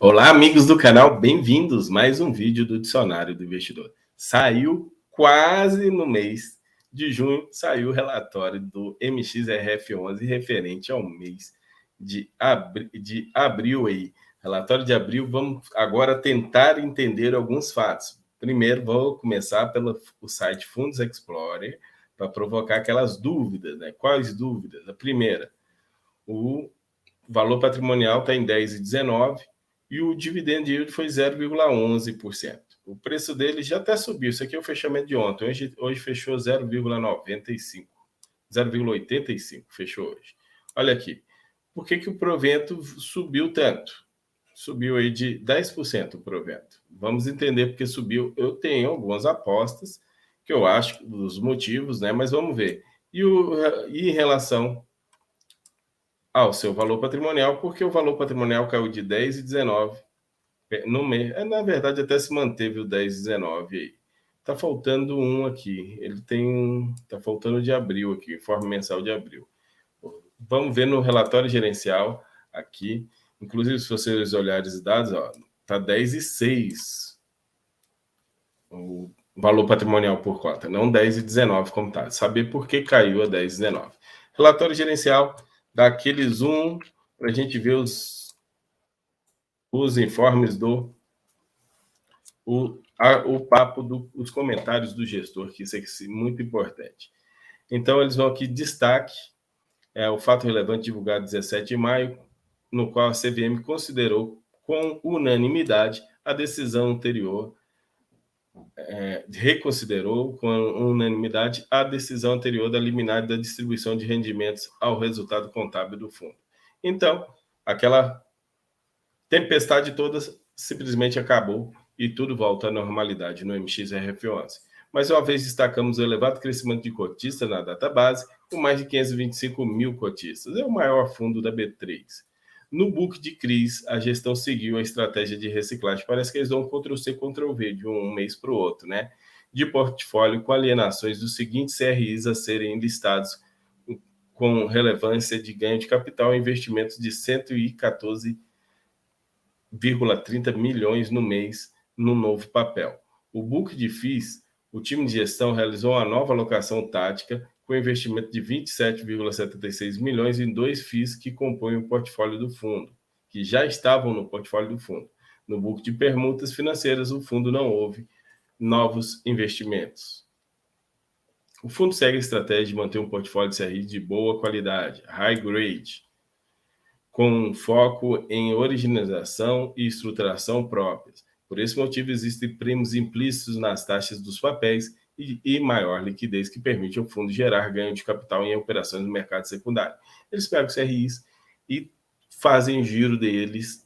Olá, amigos do canal, bem-vindos! Mais um vídeo do Dicionário do Investidor. Saiu quase no mês de junho, saiu o relatório do MXRF11 referente ao mês de abril aí. Relatório de abril, vamos agora tentar entender alguns fatos. Primeiro, vou começar pelo site Fundos Explorer para provocar aquelas dúvidas, né? Quais dúvidas? A primeira, o valor patrimonial está em 10,19 e o dividend yield foi 0,11%. O preço dele já até subiu. Isso aqui é o fechamento de ontem. Hoje fechou 0,95. 0,85 fechou hoje. Olha aqui. Por que o provento subiu tanto? Subiu aí de 10% o provento. Vamos entender porque subiu. Eu tenho algumas apostas que eu acho dos motivos, né? Mas vamos ver. E em relação ao seu valor patrimonial, porque o valor patrimonial caiu de 10,19 no mês. Na verdade, até se manteve o 10,19 aí. Tá faltando um aqui. Ele tem. Tá faltando de abril aqui, informe mensal de abril. Vamos ver no relatório gerencial aqui. Inclusive, se vocês olharem os dados, ó, tá 10,6 o valor patrimonial por cota, não 10,19 como tá. Saber por que caiu a 10,19. Relatório gerencial, dá aquele zoom para a gente ver os informes o papo os comentários do gestor, que isso é muito importante. Então, eles vão aqui, destaque, o fato relevante divulgado 17 de maio, no qual a CVM considerou com unanimidade a decisão anterior, reconsiderou com unanimidade a decisão anterior da liminar da distribuição de rendimentos ao resultado contábil do fundo. Então, aquela tempestade toda simplesmente acabou e tudo volta à normalidade no MXRF11. Mais uma vez, destacamos o elevado crescimento de cotistas na database, com mais de 525 mil cotistas. É o maior fundo da B3. No book de CRIs, a gestão seguiu a estratégia de reciclagem. Parece que eles dão Ctrl-C, Ctrl-V de um mês para o outro, né? De portfólio com alienações dos seguintes CRIs a serem listados com relevância de ganho de capital e investimentos de 114,30 milhões no mês no novo papel. O book de FIIs, o time de gestão realizou uma nova alocação tática com investimento de 27,76 milhões em 2 FIIs que compõem o portfólio do fundo, que já estavam no portfólio do fundo. No book de permutas financeiras, o fundo não houve novos investimentos. O fundo segue a estratégia de manter um portfólio de CRI de boa qualidade, high grade, com foco em originalização e estruturação próprias. Por esse motivo, existem prêmios implícitos nas taxas dos papéis e maior liquidez que permite ao fundo gerar ganho de capital em operações no mercado secundário. Eles pegam os CRIs e fazem giro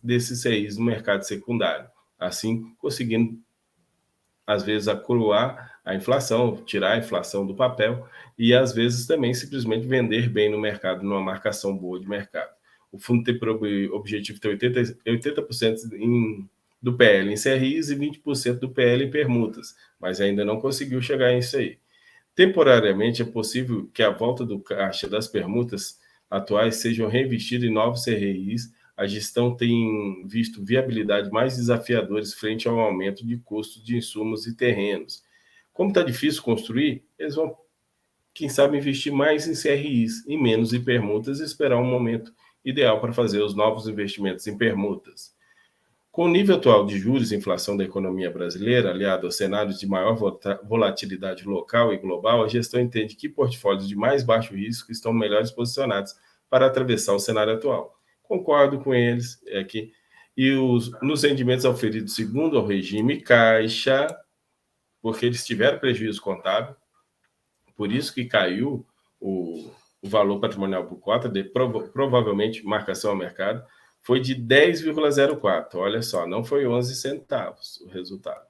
desses CRIs no mercado secundário, assim conseguindo, às vezes, acruar a inflação, tirar a inflação do papel e, às vezes, também simplesmente vender bem no mercado, numa marcação boa de mercado. O fundo tem por objetivo ter 80% do PL em CRIs e 20% do PL em permutas, mas ainda não conseguiu chegar a isso aí. Temporariamente, é possível que a volta do caixa das permutas atuais sejam reinvestidas em novos CRIs. A gestão tem visto viabilidade mais desafiadores frente ao aumento de custos de insumos e terrenos. Como está difícil construir, eles vão, quem sabe, investir mais em CRIs e menos em permutas e esperar um momento ideal para fazer os novos investimentos em permutas. Com o nível atual de juros e inflação da economia brasileira, aliado aos cenários de maior volatilidade local e global, a gestão entende que portfólios de mais baixo risco estão melhores posicionados para atravessar o cenário atual. Concordo com eles aqui. Nos rendimentos auferidos segundo o regime caixa, porque eles tiveram prejuízo contábil, por isso que caiu o valor patrimonial por cota, provavelmente marcação ao mercado, foi de 10,04. Olha só, não foi 11 centavos o resultado.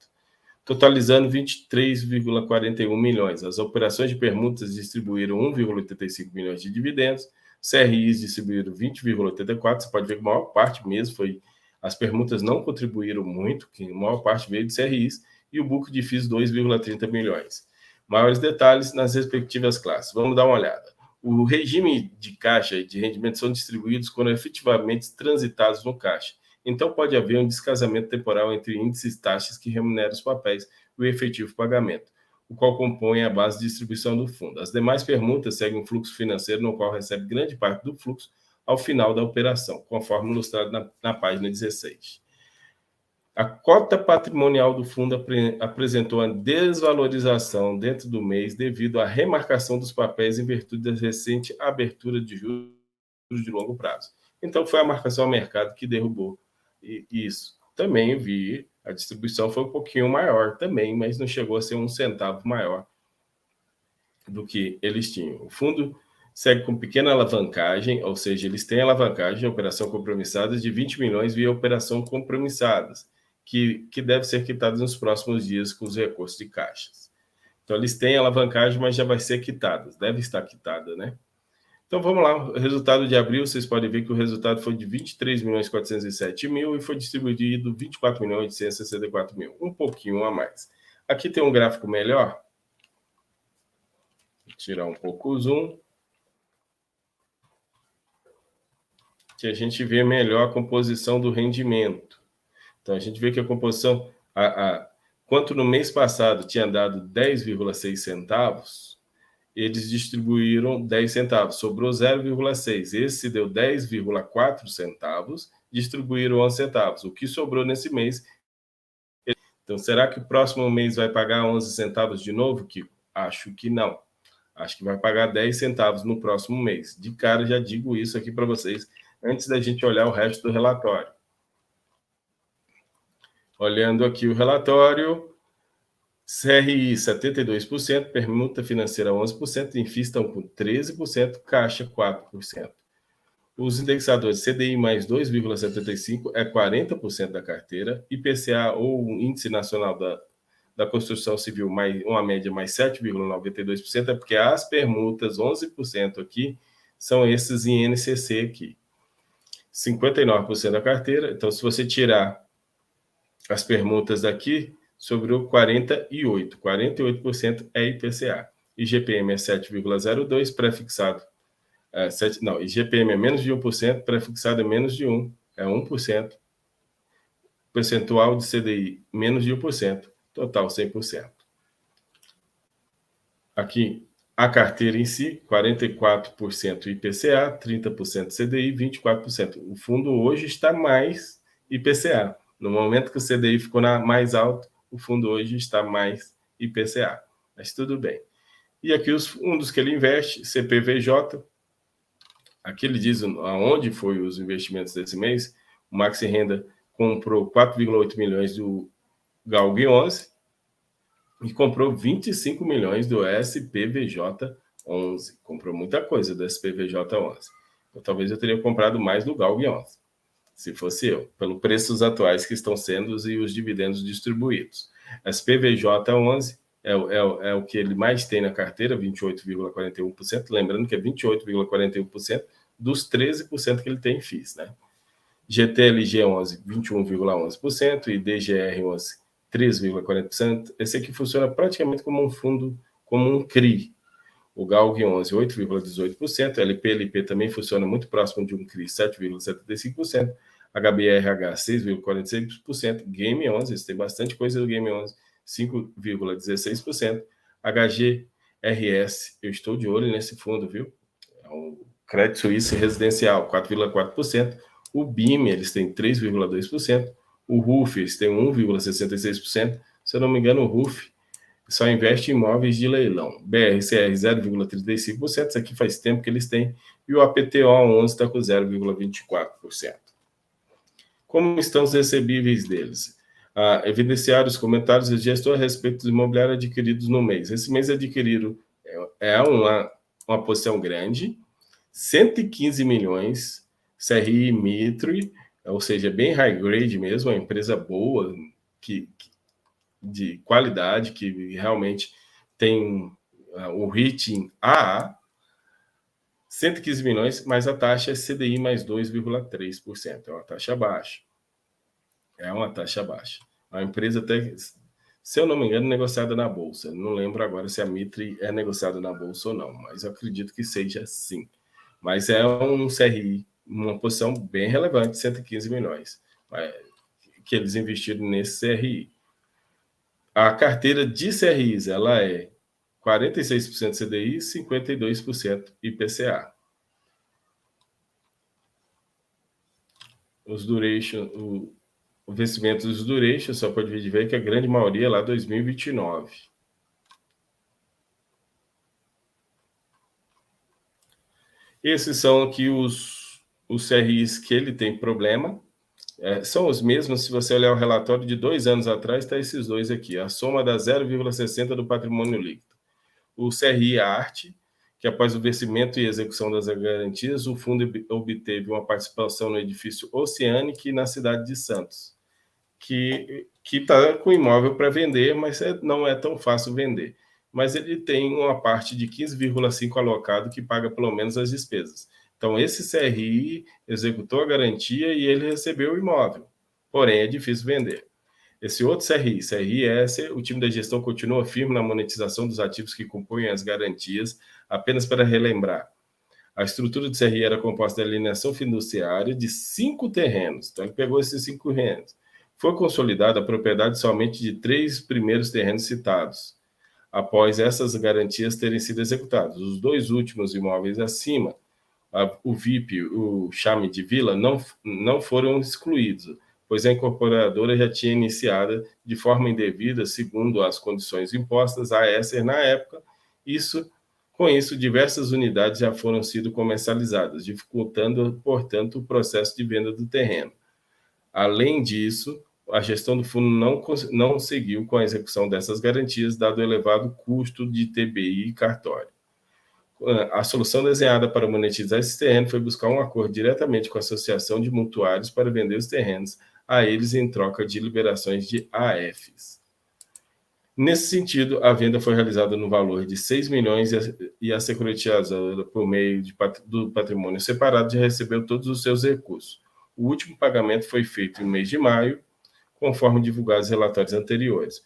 Totalizando 23,41 milhões. As operações de permutas distribuíram 1,85 milhões de dividendos, CRIs distribuíram 20,84. Você pode ver que a maior parte mesmo foi... As permutas não contribuíram muito, que a maior parte veio de CRIs, e o book de FIIs 2,30 milhões. Maiores detalhes nas respectivas classes. Vamos dar uma olhada. O regime de caixa e de rendimento são distribuídos quando efetivamente transitados no caixa. então pode haver um descasamento temporal entre índices e taxas que remuneram os papéis e o efetivo pagamento, o qual compõe a base de distribuição do fundo. As demais permutas seguem um fluxo financeiro no qual recebe grande parte do fluxo ao final da operação, conforme ilustrado na página 16. A cota patrimonial do fundo apresentou uma desvalorização dentro do mês devido à remarcação dos papéis em virtude da recente abertura de juros de longo prazo. Então, foi a marcação ao mercado que derrubou isso. Também vi, a distribuição foi um pouquinho maior também, mas não chegou a ser 1 centavo maior do que eles tinham. O fundo segue com pequena alavancagem, ou seja, eles têm alavancagem, operação compromissada de 20 milhões via operação compromissadas, que deve ser quitada nos próximos dias com os recursos de caixas. Então, eles têm alavancagem, mas já vai ser quitada, deve estar quitada, né? Então, vamos lá, o resultado de abril, vocês podem ver que o resultado foi de 23.407.000 e foi distribuído 24.864.000, um pouquinho a mais. Aqui tem um gráfico melhor, vou tirar um pouco o zoom, que a gente vê melhor a composição do rendimento. Então, a gente vê que a composição, quanto no mês passado tinha dado 10,6 centavos, eles distribuíram 10 centavos, sobrou 0,6. Esse deu 10,4 centavos, distribuíram 11 centavos. O que sobrou nesse mês? Então, será que o próximo mês vai pagar 11 centavos de novo, Kiko? Acho que não. Acho que vai pagar 10 centavos no próximo mês. De cara, já digo isso aqui para vocês, antes da gente olhar o resto do relatório. Olhando aqui o relatório, CRI 72%, permuta financeira 11%, FIIs estão com 13%, Caixa 4%. Os indexadores CDI mais 2,75% é 40% da carteira, IPCA ou o Índice Nacional da Construção Civil, mais, uma média mais 7,92%, é porque as permutas, 11% aqui, são esses INCC aqui. 59% da carteira, então se você tirar as permutas daqui, sobrou 48%. 48% é IPCA. IGPM é 7,02%, prefixado. IGPM é menos de 1%, prefixado é menos de 1%, é 1%. Percentual de CDI, menos de 1%, total 100%. Aqui, a carteira em si, 44% IPCA, 30% CDI, 24%. O fundo hoje está mais IPCA. No momento que o CDI ficou mais alto, o fundo hoje está mais IPCA. Mas tudo bem. E aqui os fundos que ele investe, CPVJ, aqui ele diz aonde foi os investimentos desse mês. O Maxi Renda comprou 4,8 milhões do Galg 11 e comprou 25 milhões do SPVJ 11. Comprou muita coisa do SPVJ 11. Então, talvez eu teria comprado mais do Galg 11. Se fosse eu, pelos preços atuais que estão sendo e os dividendos distribuídos. SPVJ 11 é o que ele mais tem na carteira, 28,41%, lembrando que é 28,41% dos 13% que ele tem em FIIs, né? GTLG 11, 21,11%, e DGR 11, 3,40%. Esse aqui funciona praticamente como um fundo, como um CRI. O Galg 11, 8,18%, LP também funciona muito próximo de um CRI, 7,75%, HBRH 6,46%, Game 11, tem bastante coisa do Game 11, 5,16%, HGRS, eu estou de olho nesse fundo, viu? É o Crédito Suíço Residencial, 4,4%, o BIM, eles têm 3,2%, o RUF, eles têm 1,66%, se eu não me engano, o RUF só investe em imóveis de leilão. BRCR 0,35%, isso aqui faz tempo que eles têm, e o APTO 11 está com 0,24%. Como estão os recebíveis deles? Evidenciar os comentários do gestor a respeito dos imobiliários adquiridos no mês. Esse mês adquirido é uma posição grande, 115 milhões, CRI Mitre, ou seja, bem high grade mesmo, uma empresa boa, de qualidade, que realmente tem o rating AA, 115 milhões, mas a taxa é CDI mais 2,3%. É uma taxa baixa. É uma taxa baixa. A empresa até, se eu não me engano, negociada na Bolsa. Não lembro agora se a Mitre é negociada na Bolsa ou não, mas eu acredito que seja sim. Mas é um CRI, uma posição bem relevante, 115 milhões. que eles investiram nesse CRI. A carteira de CRIs, ela é 46% CDI, 52% IPCA. Os duration, o vencimento dos duration, só pode ver que a grande maioria é lá 2029. Esses são aqui os CRIs que ele tem problema. São os mesmos, se você olhar o relatório de 2 anos atrás, está esses dois aqui. A soma dá 0,60 do patrimônio líquido. O CRI Arte, que após o vencimento e execução das garantias, o fundo obteve uma participação no edifício Oceanic na cidade de Santos, que está com imóvel para vender, mas não é tão fácil vender. Mas ele tem uma parte de 15,5 alocado que paga pelo menos as despesas. Então, esse CRI executou a garantia e ele recebeu o imóvel. Porém, é difícil vender. Esse outro CRIS, o time da gestão continua firme na monetização dos ativos que compõem as garantias. Apenas para relembrar, a estrutura do CRI era composta da alienação fiduciária de 5 terrenos. Então, ele pegou esses 5 terrenos. Foi consolidada a propriedade somente de 3 primeiros terrenos citados, após essas garantias terem sido executadas. Os 2 últimos imóveis acima, o VIP, o Chame de Vila, não foram excluídos, pois a incorporadora já tinha iniciado de forma indevida, segundo as condições impostas à Esser na época. Com isso, diversas unidades já foram sido comercializadas, dificultando, portanto, o processo de venda do terreno. Além disso, a gestão do fundo não seguiu com a execução dessas garantias, dado o elevado custo de TBI e cartório. A solução desenhada para monetizar esse terreno foi buscar um acordo diretamente com a associação de mutuários para vender os terrenos a eles em troca de liberações de AFs. Nesse sentido, a venda foi realizada no valor de 6 milhões e a securitizadora, por meio do patrimônio separado, já recebeu todos os seus recursos. O último pagamento foi feito no mês de maio, conforme divulgados os relatórios anteriores,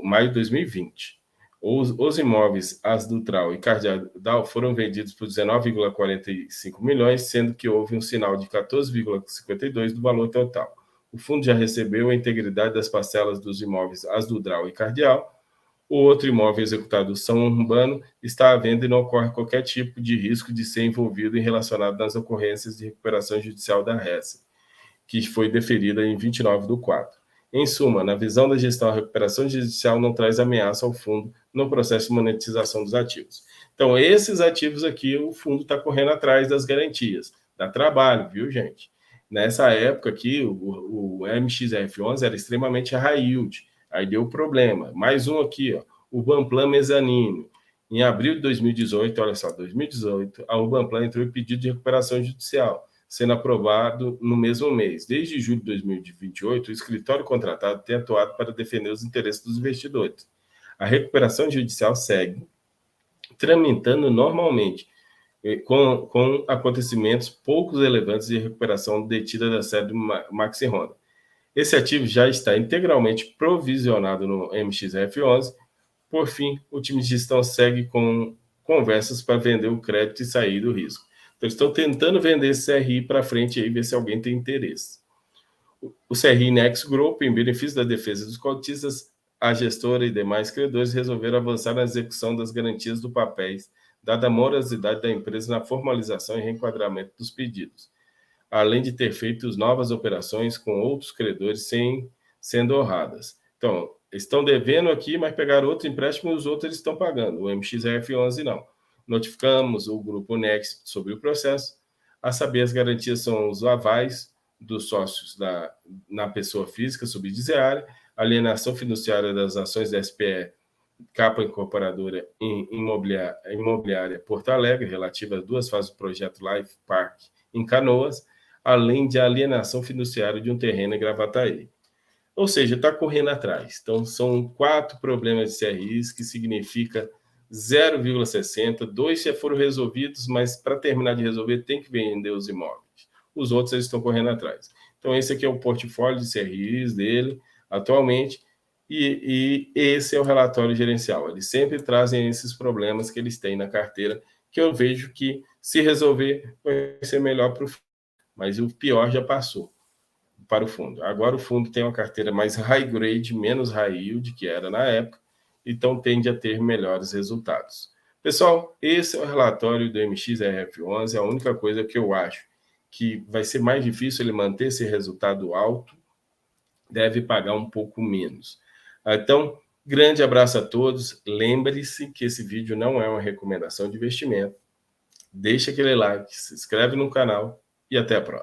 maio de 2020. Os imóveis Asdrutral e Cardial foram vendidos por 19,45 milhões, sendo que houve um sinal de 14,52 do valor total. O fundo já recebeu a integridade das parcelas dos imóveis Asdrutral e Cardial. O outro imóvel executado, São Urbano, está à venda e não ocorre qualquer tipo de risco de ser envolvido em relacionado nas ocorrências de recuperação judicial da RES, que foi deferida em 29/4. Em suma, na visão da gestão, a recuperação judicial não traz ameaça ao fundo no processo de monetização dos ativos. Então, esses ativos aqui, o fundo está correndo atrás das garantias. Dá trabalho, viu, gente? Nessa época aqui, o MXF11 era extremamente high yield. Aí deu problema. Mais um aqui, ó, o Banplan Mezanino. Em abril de 2018, olha só, 2018, a Banplan entrou em pedido de recuperação judicial, sendo aprovado no mesmo mês. Desde julho de 2028, o escritório contratado tem atuado para defender os interesses dos investidores. A recuperação judicial segue tramitando normalmente, com acontecimentos poucos relevantes de recuperação detida da sede do Maxi Honda. Esse ativo já está integralmente provisionado no MXF11. Por fim, o time de gestão segue com conversas para vender o crédito e sair do risco. Então, eles estão tentando vender esse CRI para frente e ver se alguém tem interesse. O CRI Next Group, em benefício da defesa dos cotistas, a gestora e demais credores resolveram avançar na execução das garantias do papéis, dada a morosidade da empresa na formalização e reenquadramento dos pedidos, além de ter feito novas operações com outros credores sendo honradas. Então, estão devendo aqui, mas pegaram outro empréstimo e os outros estão pagando. O MXF11 não. Notificamos o Grupo Next sobre o processo. A saber, as garantias são os avais dos sócios na pessoa física subsidiária, alienação fiduciária das ações da SPE Capa Incorporadora Imobiliária Porto Alegre, relativa às 2 fases do projeto Life Park em Canoas, além de alienação fiduciária de um terreno em Gravataí. Ou seja, está correndo atrás. Então, são 4 problemas de CRIs, que significa 0,60. 2 já foram resolvidos, mas para terminar de resolver, tem que vender os imóveis. Os outros, eles estão correndo atrás. Então, esse aqui é o portfólio de CRIs dele, atualmente, e esse é o relatório gerencial. Eles sempre trazem esses problemas que eles têm na carteira, que eu vejo que, se resolver, vai ser melhor para o fim. Mas o pior já passou. para o fundo. Agora o fundo tem uma carteira mais high grade, menos high yield, que era na época, então tende a ter melhores resultados. Pessoal, esse é o relatório do MXRF11, a única coisa que eu acho que vai ser mais difícil ele manter esse resultado alto, deve pagar um pouco menos. Então, grande abraço a todos, lembre-se que esse vídeo não é uma recomendação de investimento, deixa aquele like, se inscreve no canal e até a próxima.